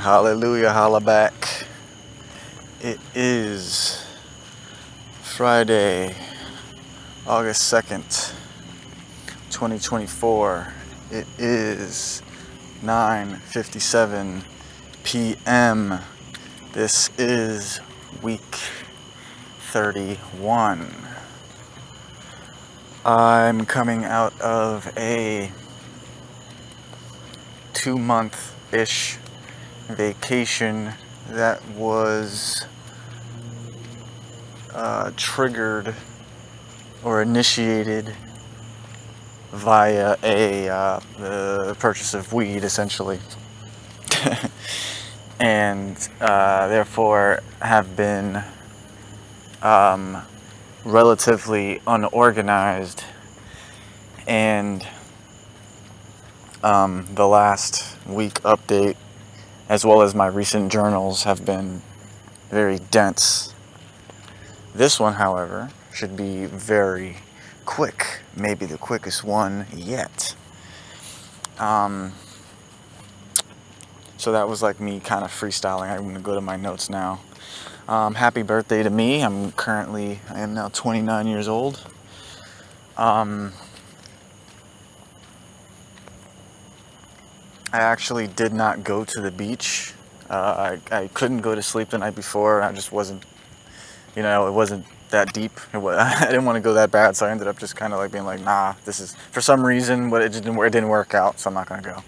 Hallelujah, holla back. It is Friday, August 2nd, 2024. It is 9:57 p.m. This is week 31. I'm coming out of a 2-month-ish vacation that was triggered or initiated via the purchase of weed, essentially, and therefore have been relatively unorganized, and the last week update, as well as my recent journals, have been very dense. This one, however, should be very quick, maybe the quickest one yet. So that was like me kind of freestyling. I'm going to go to my notes now. Happy birthday to me. I am now 29 years old. I actually did not go to the beach. I couldn't go to sleep the night before. I just wasn't, it wasn't that deep. I didn't want to go that bad, so I ended up just kind of like being like, nah, this is, for some reason, but it didn't work out, so I'm not going to go.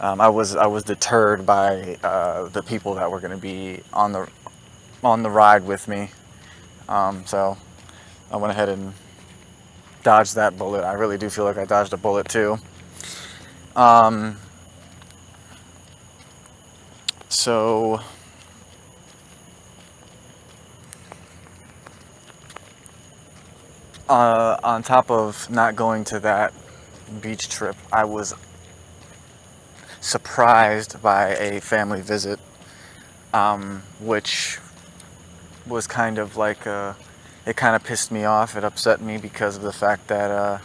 I was deterred by the people that were going to be on the ride with me. So I went ahead and dodged that bullet. I really do feel like I dodged a bullet too. So on top of not going to that beach trip, I was surprised by a family visit, which was kind of like it kind of pissed me off. It upset me because of the fact that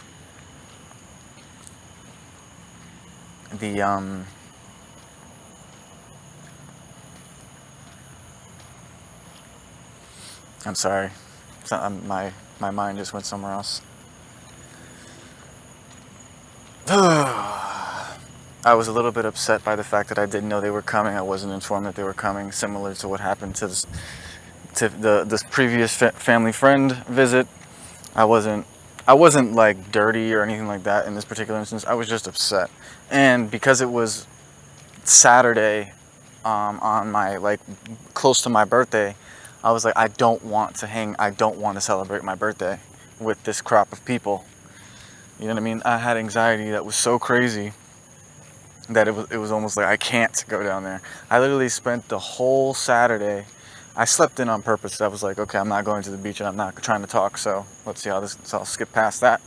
I'm sorry, my mind just went somewhere else. I was a little bit upset by the fact that I didn't know they were coming. I wasn't informed that they were coming, similar to what happened to this previous family friend visit. I wasn't like dirty or anything like that in this particular instance. I was just upset, and because it was Saturday, on my, like, close to my birthday, I was like, I don't want to celebrate my birthday with this crop of people. You know what I mean? I had anxiety that was so crazy that it was almost like I can't go down there. I literally spent the whole Saturday. I slept in on purpose. I was like, okay, I'm not going to the beach and I'm not trying to talk, so let's see how this. So I'll skip past that.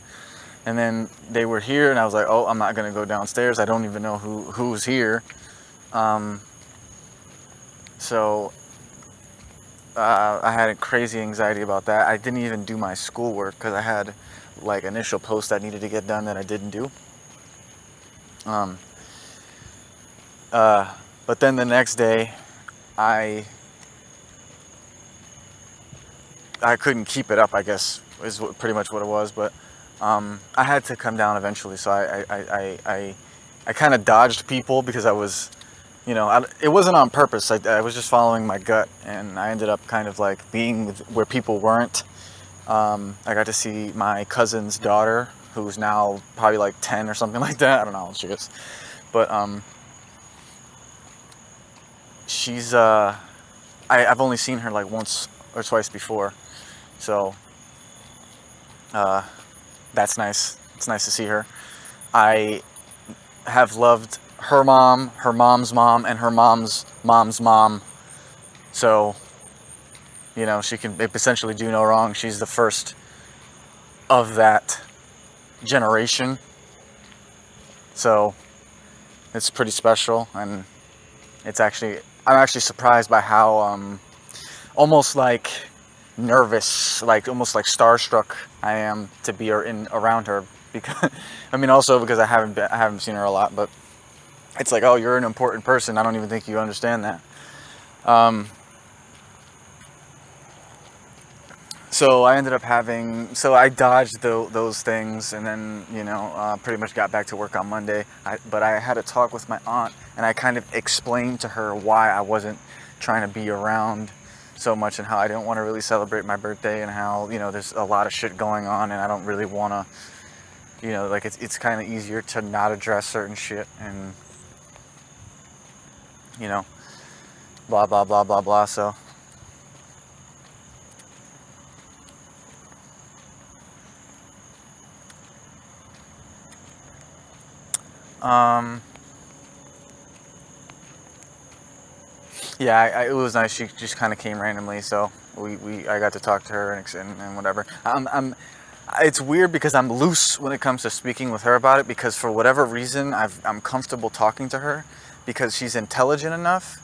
And then they were here, and I was like, oh, I'm not gonna go downstairs. I don't even know who's here. So I had a crazy anxiety about that. I didn't even do my schoolwork because I had like initial posts I needed to get done that I didn't do. But then the next day, I couldn't keep it up, I guess, is pretty much what it was. But I had to come down eventually, so I kind of dodged people because I was, it wasn't on purpose. I was just following my gut, and I ended up kind of like being where people weren't. I got to see my cousin's daughter, who's now probably like 10 or something like that. I don't know how old she is, but she's I've only seen her like once or twice before, so that's nice. It's nice to see her. I have loved her mom, her mom's mom, and her mom's mom. So, she can essentially do no wrong. She's the first of that generation. So, it's pretty special, and I'm actually surprised by how almost like nervous, like almost like starstruck I am to be around her, because also because I haven't seen her a lot, but it's like, oh, you're an important person. I don't even think you understand that. Um, so I ended up so I dodged those things, and then, pretty much got back to work on Monday. But I had a talk with my aunt, and I kind of explained to her why I wasn't trying to be around so much, and how I didn't want to really celebrate my birthday, and how, there's a lot of shit going on, and I don't really want to, like, it's kind of easier to not address certain shit, and, blah, blah, blah, blah, blah. So, yeah, it was nice. She just kind of came randomly, so I got to talk to her and whatever. It's weird because I'm loose when it comes to speaking with her about it, because for whatever reason I'm comfortable talking to her because she's intelligent enough.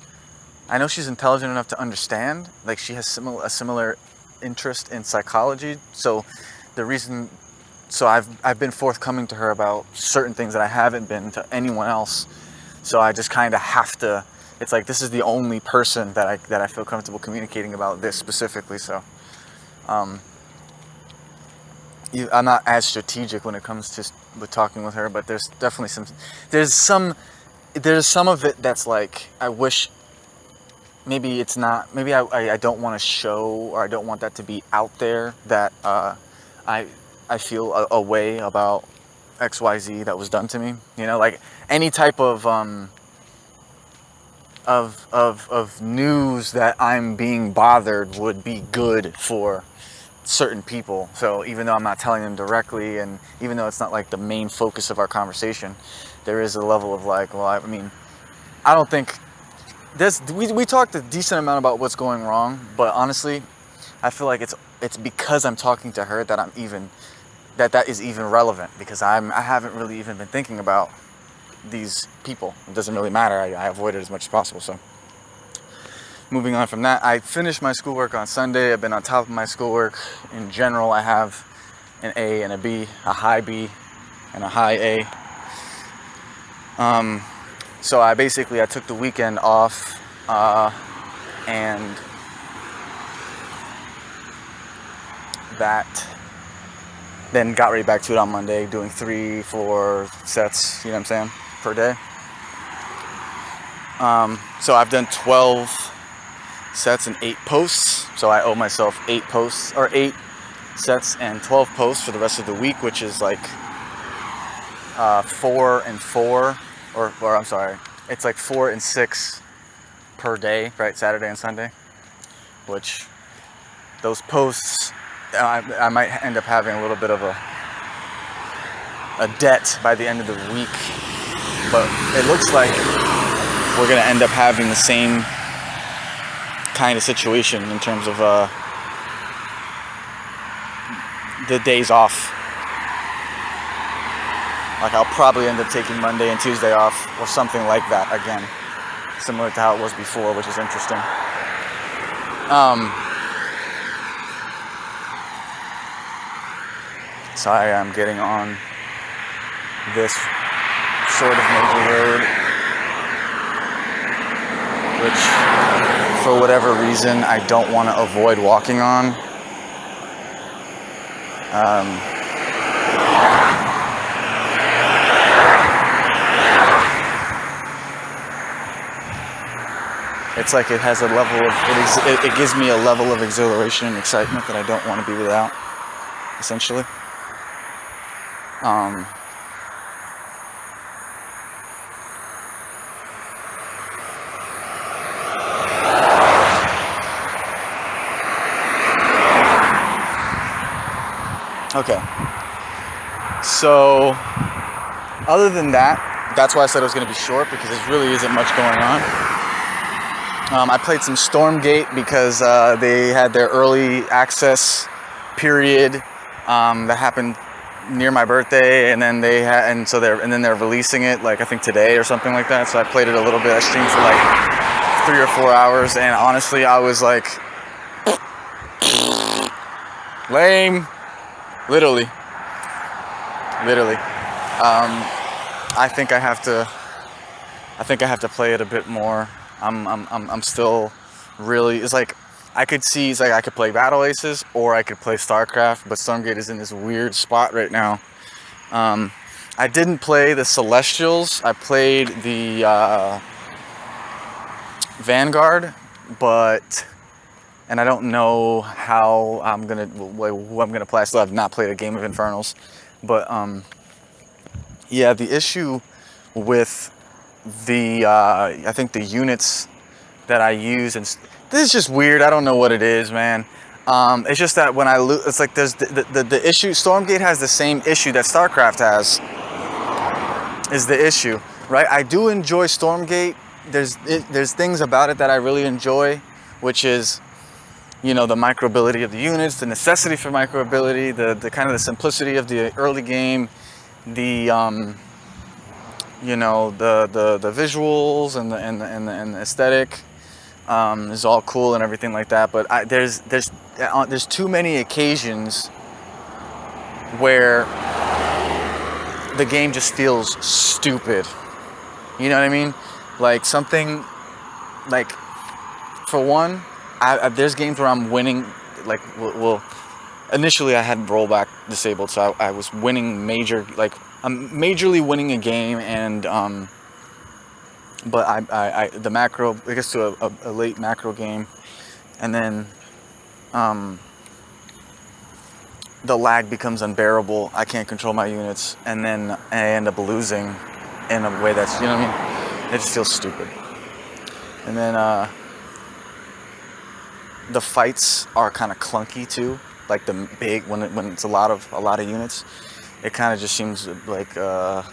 I know she's intelligent enough to understand. Like, she has a similar interest in psychology. So I've been forthcoming to her about certain things that I haven't been to anyone else. So I just kind of have to. It's like, this is the only person that I feel comfortable communicating about this specifically. So, I'm not as strategic when it comes to with talking with her, but there's definitely there's some of it that's like, I wish. Maybe it's not. Maybe I don't want to show, or I don't want that to be out there, that I feel a way about XYZ that was done to me. Like, any type of news that I'm being bothered would be good for certain people. So even though I'm not telling them directly, and even though it's not like the main focus of our conversation, there is a level of like, well, I mean, I don't think we talked a decent amount about what's going wrong, but honestly, I feel like it's because I'm talking to her that that is even relevant, because I haven't really even been thinking about these people. It doesn't really matter. I avoid it as much as possible. So, moving on from that, I finished my schoolwork on Sunday. I've been on top of my schoolwork. In general, I have an A and a B, a high B and a high A. So I took the weekend off, and then got right back to it on Monday, doing 3-4 sets, you know what I'm saying, per day. So I've done 12 sets and 8 posts. So I owe myself 8 sets and 12 posts for the rest of the week, which is like 4 and 4. Or I'm sorry, it's like 4 and 6 per day, right? Saturday and Sunday, which those posts, I might end up having a little bit of a debt by the end of the week, but it looks like we're gonna end up having the same kind of situation in terms of the days off. Like, I'll probably end up taking Monday and Tuesday off, or something like that again, similar to how it was before, which is interesting. So I am getting on this sort of major road, which, for whatever reason, I don't want to avoid walking on. It's like it has a level of, it gives me a level of exhilaration and excitement that I don't want to be without, essentially. Okay. So, other than that, that's why I said it was going to be short, because there really isn't much going on. I played some Stormgate because they had their early access period that happened near my birthday, and then they're releasing it, like, I think today or something like that. So I played it a little bit. I streamed for like 3 or 4 hours, and honestly, I was like, lame, literally. I think I have to I think I have to play it a bit more. I'm still really. It's like I could see. It's like I could play Battle Aces or I could play StarCraft, but Stormgate is in this weird spot right now. I didn't play the Celestials. I played the Vanguard, and I don't know how who I'm gonna play. I still have not played a game of Infernals, but yeah, the issue with I think the units that I use, and this is just weird. I don't know what it is, man. It's just that when I lose, it's like there's the issue. Stormgate has the same issue that StarCraft has. Is the issue, right? I do enjoy Stormgate. There's things about it that I really enjoy, which is, you know, the microability of the units, the necessity for microability, the kind of the simplicity of the early game, the you know, the visuals and the aesthetic is all cool and everything like that. But there's too many occasions where the game just feels stupid. You know what I mean? Like something, like, for one, there's games where I'm winning, like, well, initially I had rollback disabled, so I was winning I'm majorly winning a game, and but the macro, it gets to a late macro game, and then the lag becomes unbearable. I can't control my units, and then I end up losing in a way that's, you know what I mean? It just feels stupid. And then the fights are kind of clunky too. Like the big when it's a lot of units, it kind of just seems like a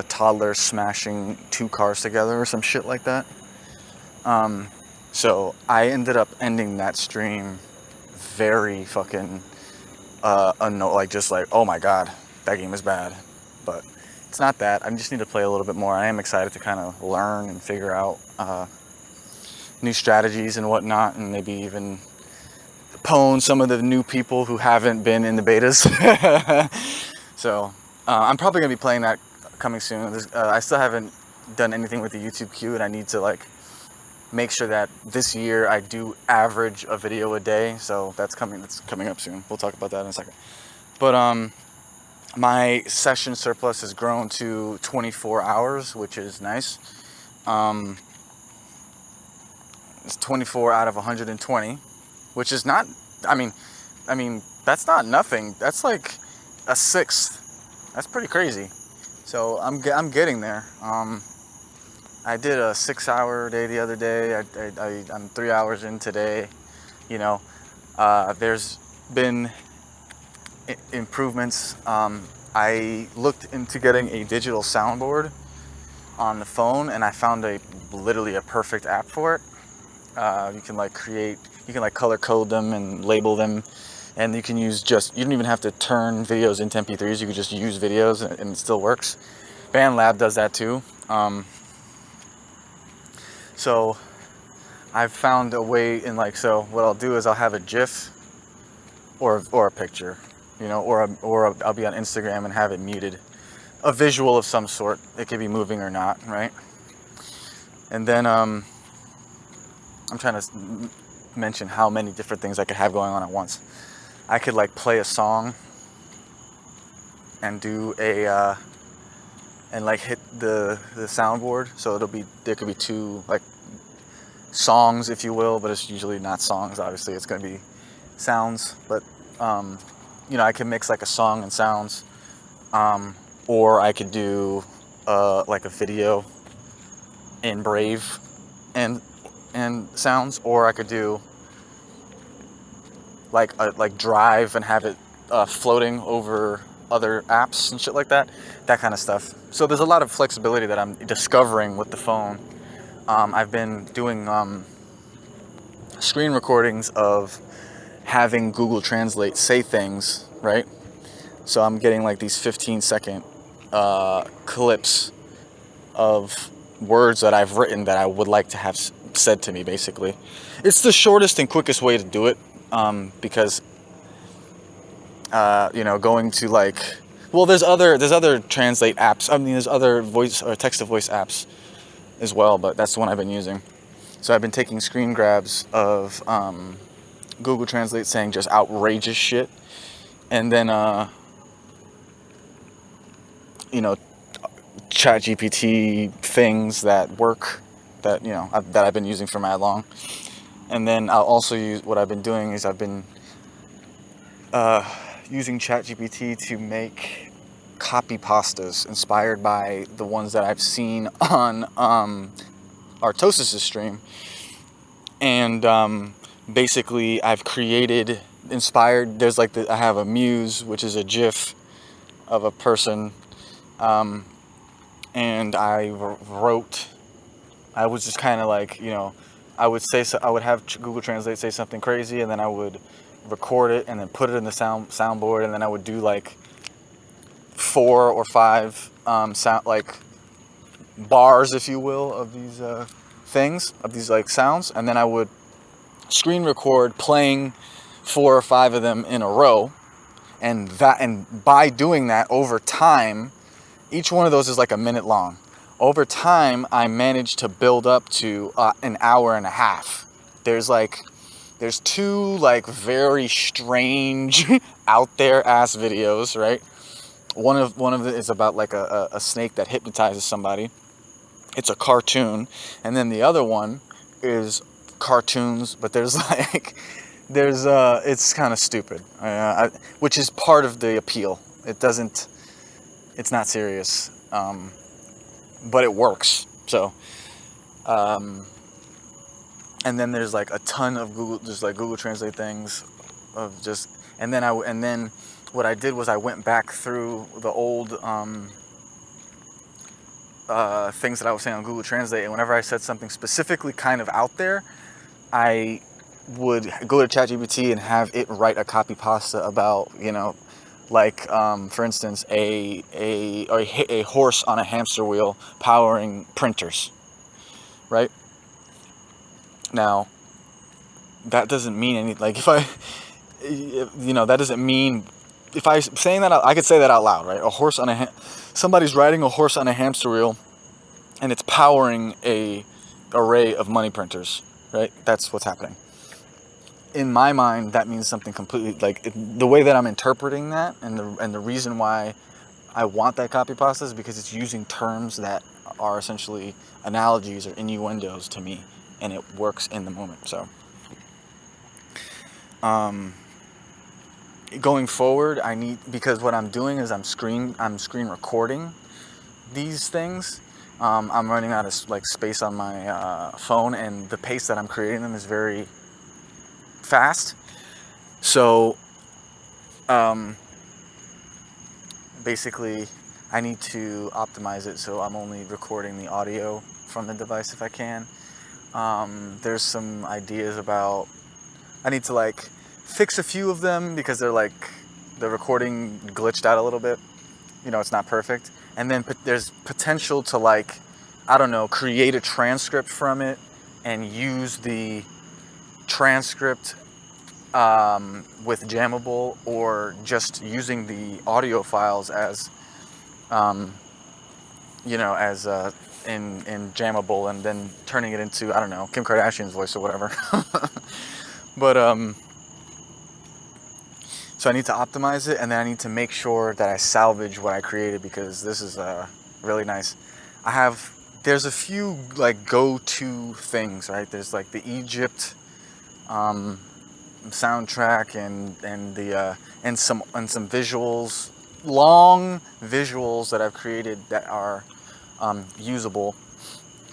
toddler smashing two cars together or some shit like that. So I ended up ending that stream very fucking like, just like, oh my god, that game is bad. But it's not that. I just need to play a little bit more. I am excited to kind of learn and figure out new strategies and whatnot, and maybe even pwn some of the new people who haven't been in the betas. So I'm probably gonna be playing that coming soon. I still haven't done anything with the YouTube queue, and I need to like make sure that this year I do average a video a day. So that's coming up soon. We'll talk about that in a second. But my session surplus has grown to 24 hours, which is nice. It's 24 out of 120, which is not, I mean, that's not nothing. That's like a sixth. That's pretty crazy. So I'm getting there. I did a 6-hour day the other day. I'm 3 hours in today. You know, there's been improvements. I looked into getting a digital soundboard on the phone, and I found literally a perfect app for it. You can color code them and label them, and you can use you don't even have to turn videos into MP3s. You can just use videos and it still works. BandLab does that too. So I've found a way so what I'll do is I'll have a GIF or a picture, you know, or I'll be on Instagram and have it muted. A visual of some sort. It could be moving or not, right? And then I'm trying to mention how many different things I could have going on at once. I could like play a song and do and like hit the soundboard, so there could be two like songs, if you will, but it's usually not songs. Obviously, it's going to be sounds, but you know, I can mix like a song and sounds, or I could do like a video in Brave and sounds, or I could do like Drive and have it floating over other apps and shit like that kind of stuff. So there's a lot of flexibility that I'm discovering with the phone. I've been doing screen recordings of having Google Translate say things, right? So I'm getting like these 15-second clips of words that I've written that I would like to have said to me, basically. It's the shortest and quickest way to do it, because you know, going to like Well, there's other translate apps. I mean, there's other voice or text to voice apps as well, but that's the one I've been using. So I've been taking screen grabs of Google Translate saying just outrageous shit, and then you know, ChatGPT things that work, that that I've been using for mad long. And then I'll also use, what I've been doing is I've been using ChatGPT to make copy pastas inspired by the ones that I've seen on Artosis' stream. And basically I've created, inspired, there's like, I have a muse, which is a GIF of a person, and I wrote, I was just kind of like, I would have Google Translate say something crazy, and then I would record it and then put it in the soundboard, and then I would do like 4 or 5 sound, like bars, if you will, of these things, of these like sounds, and then I would screen record playing 4 or 5 of them in a row, and by doing that over time, each one of those is like a minute long. Over time, I managed to build up to an hour and a half. There's 2 like very strange out there ass videos, right? One of it is about like a snake that hypnotizes somebody. It's a cartoon. And then the other one is cartoons, but there's it's kind of stupid, which is part of the appeal. It's not serious, but it works. So, and then there's like a ton of Google Translate things of just, and then what I did was I went back through the old things that I was saying on Google Translate, and whenever I said something specifically kind of out there, I would go to ChatGPT and have it write a copy pasta about, like, for instance, a horse on a hamster wheel powering printers, right? Now, that doesn't mean any, like, that doesn't mean, if I'm saying that, I could say that out loud, right? Somebody's riding a horse on a hamster wheel, and it's powering a array of money printers, right? That's what's happening. In my mind, that means something completely, like, the way that I'm interpreting that, and the reason why I want that copy pasta is because it's using terms that are essentially analogies or innuendos to me, and it works in the moment. So, going forward, because what I'm doing is I'm screen recording these things. I'm running out of like space on my phone, and the pace that I'm creating them is very fast. So, basically, I need to optimize it so I'm only recording the audio from the device if I can. There's some ideas about, I need to like fix a few of them because the recording glitched out a little bit. It's not perfect. And then there's potential to, like, I don't know, create a transcript from it and use the transcript with Jammable, or just using the audio files as in Jammable, and then turning it into, I don't know, Kim Kardashian's voice or whatever. But so I need to optimize it, and then I need to make sure that I salvage what I created, because this is really nice. There's a few like go-to things, right? There's like the Egypt soundtrack and some visuals, long visuals that I've created that are usable.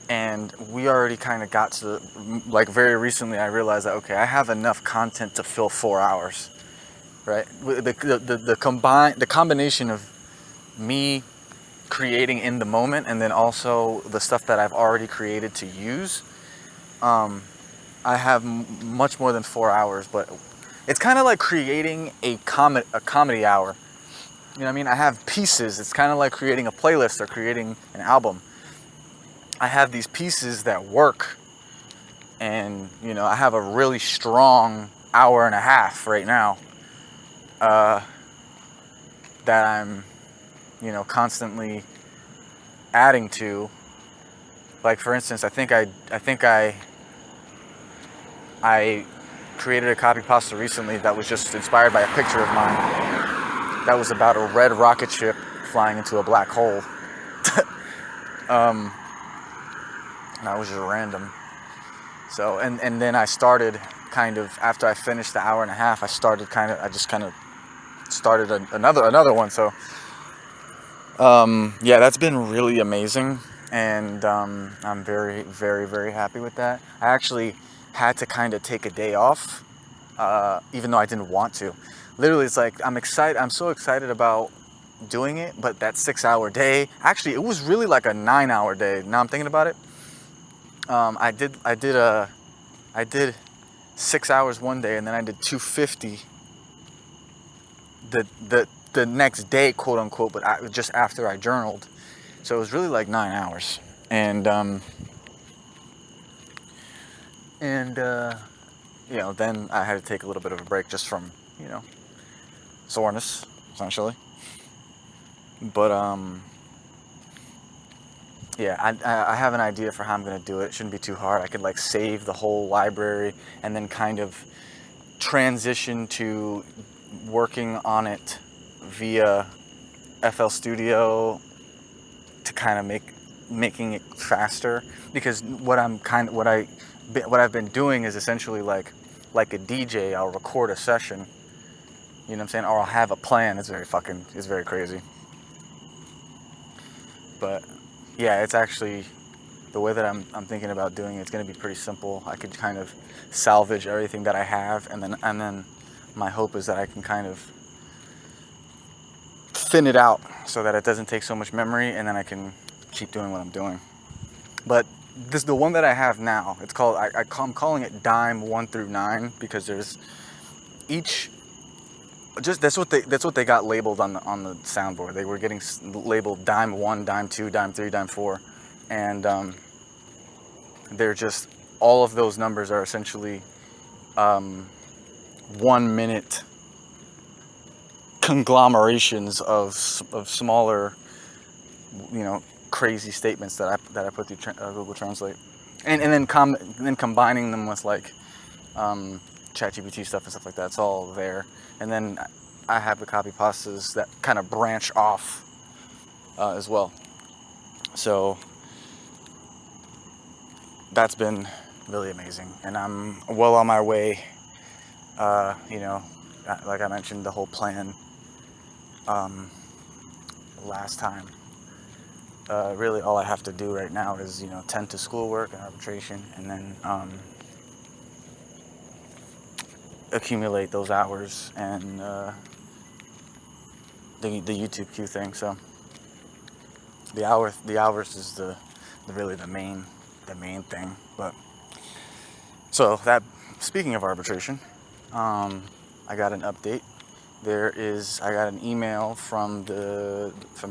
And we already kind of got to like, very recently I realized that, okay, I have enough content to fill 4 hours, right? The combination of me creating in the moment, and then also the stuff that I've already created to use, I have much more than 4 hours. But it's kind of like creating a comedy hour. You know what I mean? I have pieces. It's kind of like creating a playlist or creating an album. I have these pieces that work, and I have a really strong hour and a half right now that I'm constantly adding to. Like, for instance, I created a copy pasta recently that was just inspired by a picture of mine that was about a red rocket ship flying into a black hole. And that was just random. So, and then I started kind of, after I finished the hour and a half, I just kind of started another one. So, yeah, that's been really amazing. And I'm very, very, very happy with that. I actually had to kind of take a day off, even though I didn't want to. Literally, it's like, I'm so excited about doing it, but that 6-hour day, actually, it was really like a 9-hour day. Now I'm thinking about it. I did 6 hours one day, and then I did 250 the next day, quote unquote, but just after I journaled. So it was really like 9 hours. And then I had to take a little bit of a break just from, soreness, essentially. But yeah, I have an idea for how I'm gonna do it. It shouldn't be too hard. I could like save the whole library and then kind of transition to working on it via FL Studio to kind of making it faster. Because what I've been doing is essentially like a DJ. I'll record a session, you know what I'm saying, or I'll have a plan. It's very crazy. But yeah, it's actually the way that I'm thinking about doing it. It's going to be pretty simple. I could kind of salvage everything that I have, and then my hope is that I can kind of thin it out so that it doesn't take so much memory, and then I can keep doing what I'm doing. But the one that I have now, it's called, I'm calling it Dime 1 through 9, because there's each, just that's what they got labeled on the soundboard. They were getting labeled Dime 1, Dime 2, Dime 3, Dime 4, and they're just, all of those numbers are essentially 1 minute conglomerations of smaller, crazy statements that I put through Google Translate, and then combining them with like ChatGPT stuff and stuff like that. It's all there, and then I have the copy pastas that kind of branch off as well. So that's been really amazing, and I'm well on my way. Like I mentioned, the whole plan last time. Really, all I have to do right now is, tend to schoolwork and arbitration, and then accumulate those hours and the YouTube Q thing. So the hours is really the main thing. But so that, speaking of arbitration, I got an update. I got an email from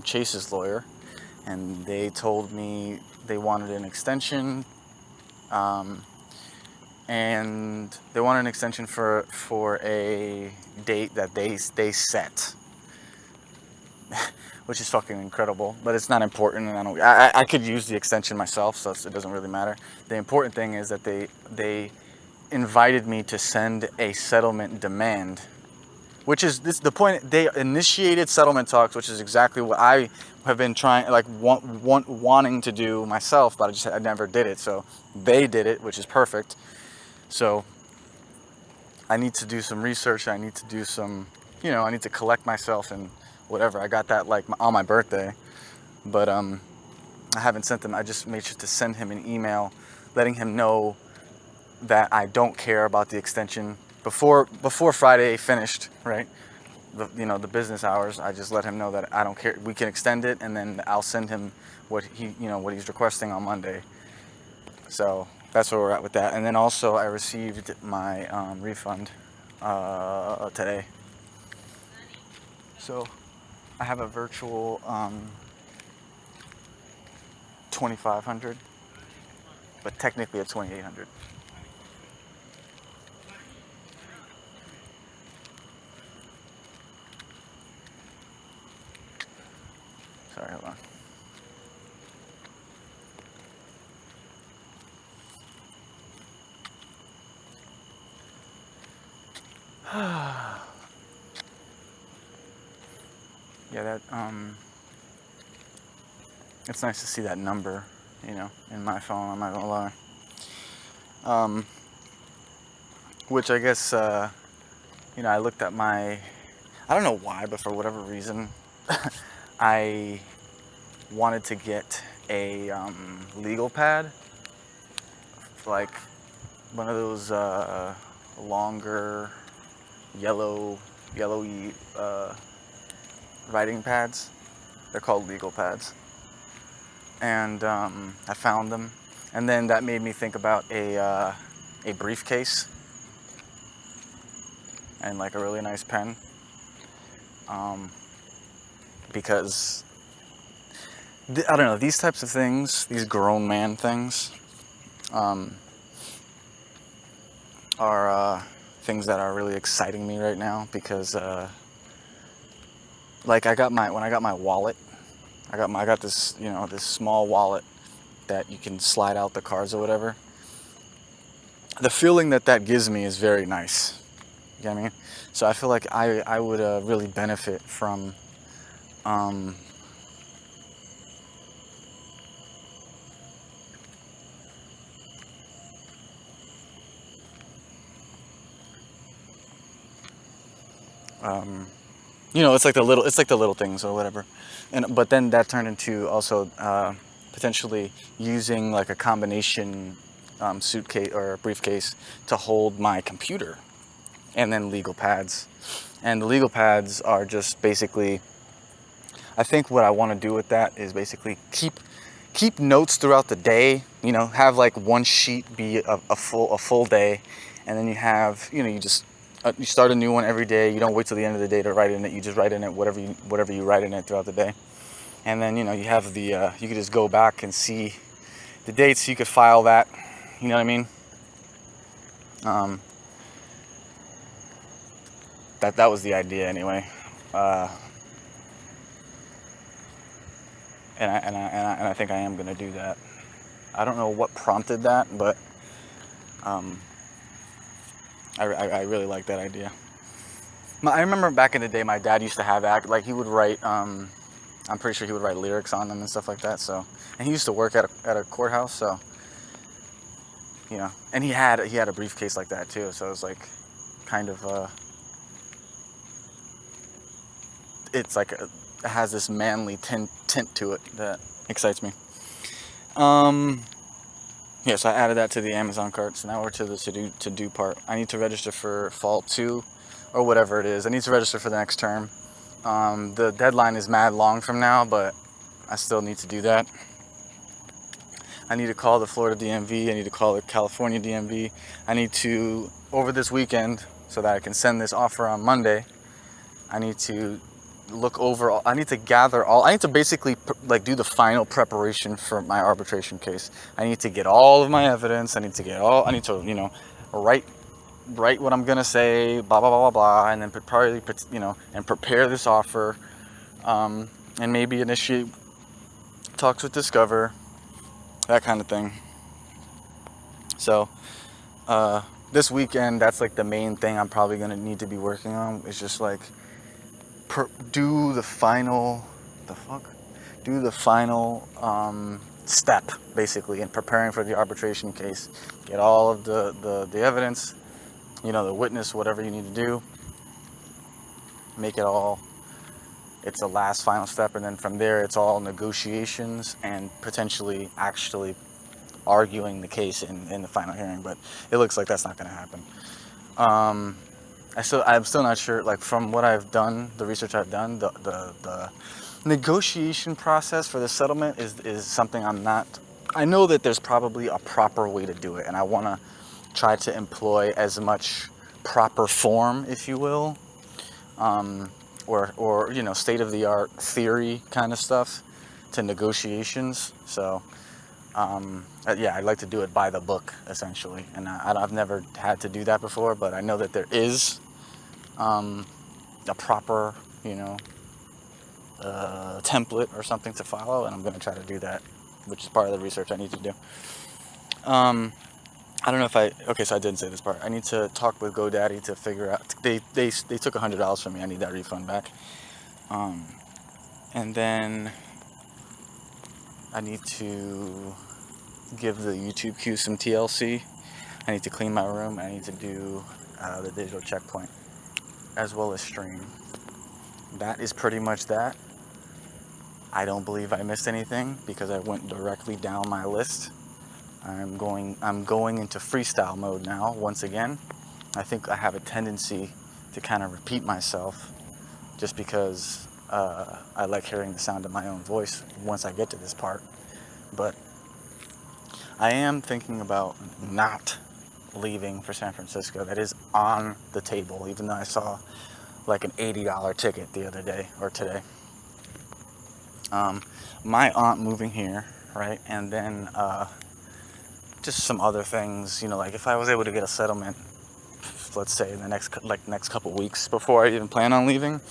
Chase's lawyer, and they told me they wanted an extension, and they wanted an extension for a date that they set, which is fucking incredible. But it's not important, and I could use the extension myself, so it doesn't really matter. The important thing is that they invited me to send a settlement demand, which is the point. They initiated settlement talks, which is exactly what I have been trying, like wanting to do myself, but I never did it. So they did it, which is perfect. So I need to do some research. I need to do some, I need to collect myself and whatever. I got that like on my birthday, but I haven't sent them. I just made sure to send him an email, letting him know that I don't care about the extension before Friday finished, right? The business hours. I just let him know that I don't care. We can extend it, and then I'll send him what he's requesting on Monday. So that's where we're at with that. And then also I received my refund today. So I have a virtual $2,500, but technically a $2,800. Yeah, that it's nice to see that number, in my phone. I'm not gonna lie. Um, which I guess, I looked at I don't know why, but for whatever reason, I wanted to get a legal pad, like one of those longer yellowy writing pads. They're called legal pads, and I found them, and then that made me think about a briefcase and like a really nice pen, because I don't know, these types of things, these grown man things, are things that are really exciting me right now, because like when I got my wallet, I got this, this small wallet that you can slide out the cards or whatever. The feeling that gives me is very nice. You know what I mean? So I feel like I would really benefit from um, um, it's like the little things or whatever, but then that turned into also potentially using like a combination suitcase or briefcase to hold my computer, and then legal pads. And the legal pads are just basically, I think what I want to do with that is basically keep notes throughout the day. Have like one sheet be a full day, and then you have, you start a new one every day. You don't wait till the end of the day to write in it. You just write in it whatever you write in it throughout the day, and then you have you could just go back and see the dates. You could file that. You know what I mean? That was the idea anyway. And I think I am gonna do that. I don't know what prompted that, but I really like that idea. I remember back in the day, my dad used to have like he would write. I'm pretty sure he would write lyrics on them and stuff like that. So, and he used to work at a courthouse, so and he had a briefcase like that too. So it was like kind of it's like it has this manly tint to it that excites me. Yeah, so I added that to the Amazon cart. So now we're to the to do part. I need to register for fall 2 or whatever it is. I need to register for the next term. The deadline is mad long from now, but I still need to do that. I need to call the Florida DMV. I need to call the California DMV. I need to, over this weekend, so that I can send this offer on Monday, I need to look over, I need to basically like do the final preparation for my arbitration case. I need to get all of my evidence. I need to write what I'm gonna say, blah blah blah blah blah, and then probably and prepare this offer, and maybe initiate talks with Discover, that kind of thing. So this weekend, that's like the main thing I'm probably gonna need to be working on. Is just like do the final step basically in preparing for the arbitration case. Get all of the evidence, the witness, whatever you need to do, make it all. It's the last final step, and then from there it's all negotiations and potentially actually arguing the case in the final hearing. But it looks like that's not going to happen. I'm still not sure. Like from what I've done, the research I've done, the negotiation process for the settlement is something I'm not. I know that there's probably a proper way to do it, and I want to try to employ as much proper form, if you will, or state of the art theory kind of stuff to negotiations. So yeah, I'd like to do it by the book essentially, and I've never had to do that before, but I know that there is a proper template or something to follow, and I'm going to try to do that, which is part of the research I need to do. I don't know if I, okay, so I didn't say this part. I need to talk with GoDaddy to figure out, they took $100 from me. I need that refund back. Um, and then I need to give the YouTube queue some TLC. I need to clean my room. I need to do the digital checkpoint as well as stream. That is pretty much that. I don't believe I missed anything because I went directly down my list. I'm going into freestyle mode now once again. I think I have a tendency to kind of repeat myself just because I like hearing the sound of my own voice once I get to this part. But I am thinking about not leaving for San Francisco. That is on the table, even though I saw like an $80 ticket the other day or today. My aunt moving here, right? And then just some other things, like if I was able to get a settlement, let's say in the next couple weeks before I even plan on leaving,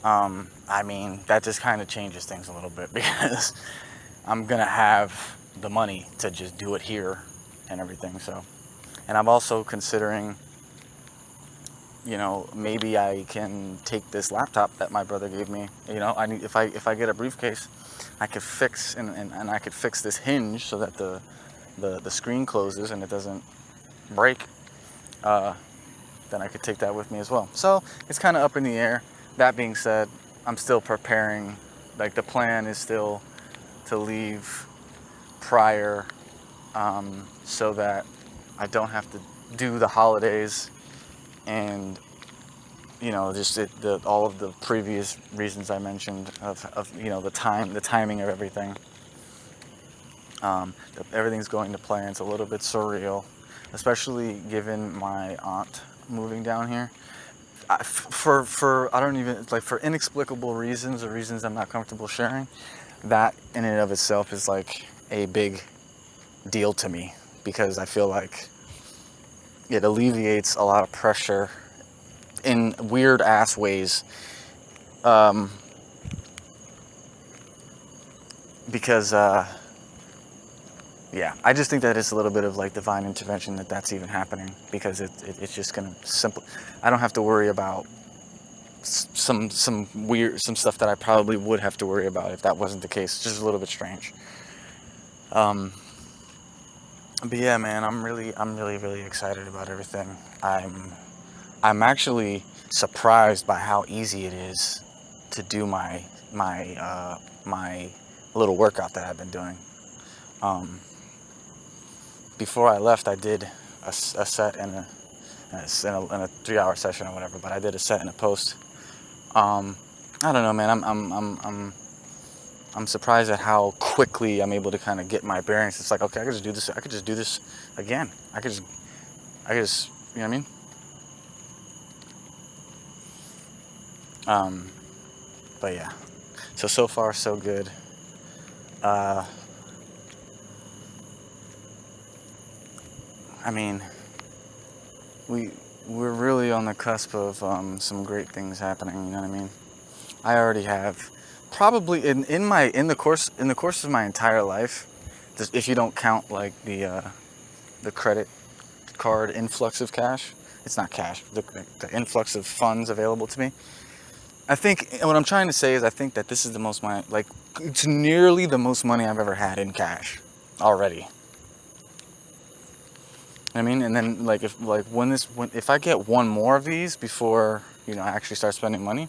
I mean, that just kind of changes things a little bit because I'm gonna have the money to just do it here and everything. So, and I'm also considering, maybe I can take this laptop that my brother gave me. I need, if I get a briefcase, I could fix and I could fix this hinge so that the screen closes and it doesn't break. Then I could take that with me as well. So it's kind of up in the air. That being said, I'm still preparing. Like the plan is still to leave prior, so that I don't have to do the holidays and just all of the previous reasons I mentioned of the timing of everything. Everything's going to plan. It's a little bit surreal, especially given my aunt moving down here. For I don't even like for inexplicable reasons or reasons I'm not comfortable sharing. That in and of itself is like a big deal to me because I feel like it alleviates a lot of pressure in weird ass ways. Because yeah, I just think that it's a little bit of like divine intervention that's even happening because it's just gonna simple. I don't have to worry about some stuff that I probably would have to worry about if that wasn't the case. It's just a little bit strange. But yeah, man, I'm really excited about everything. I'm actually surprised by how easy it is to do my little workout that I've been doing. Before I left, I did a set in a 3-hour session or whatever, but I did a set and a post. I don't know, man. I'm surprised at how quickly I'm able to kind of get my bearings. It's like, okay, I could just do this. I could just do this again. I could just, you know what I mean? But yeah. So far so good. I mean, we're really on the cusp of some great things happening. You know what I mean? I already have probably in the course of my entire life, just if you don't count like the credit card influx of cash, it's not cash, the influx of funds available to me. I think what I'm trying to say is I think that this is the most money, like it's nearly the most money I've ever had in cash already. I mean, and then like if I get one more of these before I actually start spending money,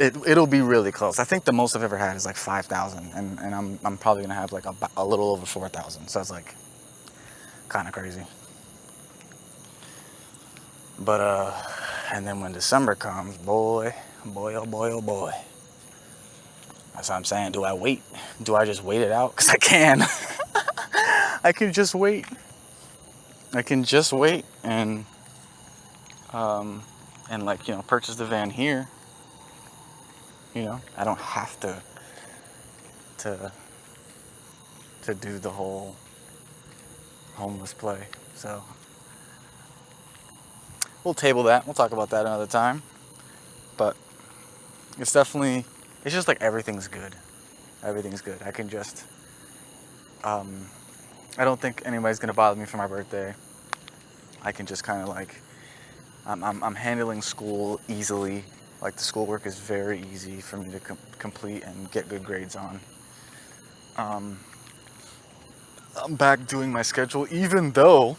it'll be really close. I think the most I've ever had is like 5,000, and I'm probably gonna have like a little over 4,000. So it's like kind of crazy. But and then when December comes, boy, oh boy. That's what I'm saying. Do I wait? Do I just wait it out? Because I can. I can just wait. And like purchase the van here. I don't have to do the whole homeless play. So we'll table that. We'll talk about that another time. But it's just like everything's good. Everything's good. I can just I don't think anybody's gonna bother me for my birthday. I can just kind of like, I'm handling school easily. Like the schoolwork is very easy for me to complete and get good grades on. I'm back doing my schedule, even though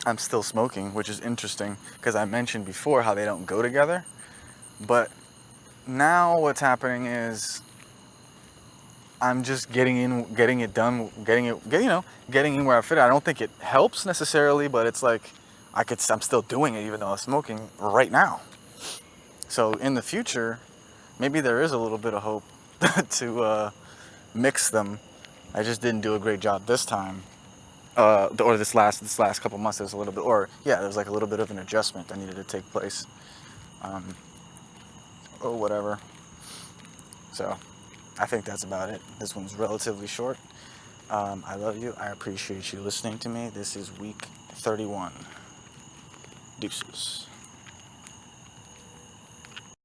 I'm still smoking, which is interesting because I mentioned before how they don't go together. But now what's happening is I'm just getting in, getting it done, getting in where I fit. I don't think it helps necessarily, but it's like I'm still doing it even though I'm smoking right now. So in the future, maybe there is a little bit of hope to mix them. I just didn't do a great job this time, or this last couple months. There's a little bit, or yeah, there's like a little bit of an adjustment that needed to take place, or whatever. So I think that's about it. This one's relatively short. I love you. I appreciate you listening to me. This is week 31. Deuces.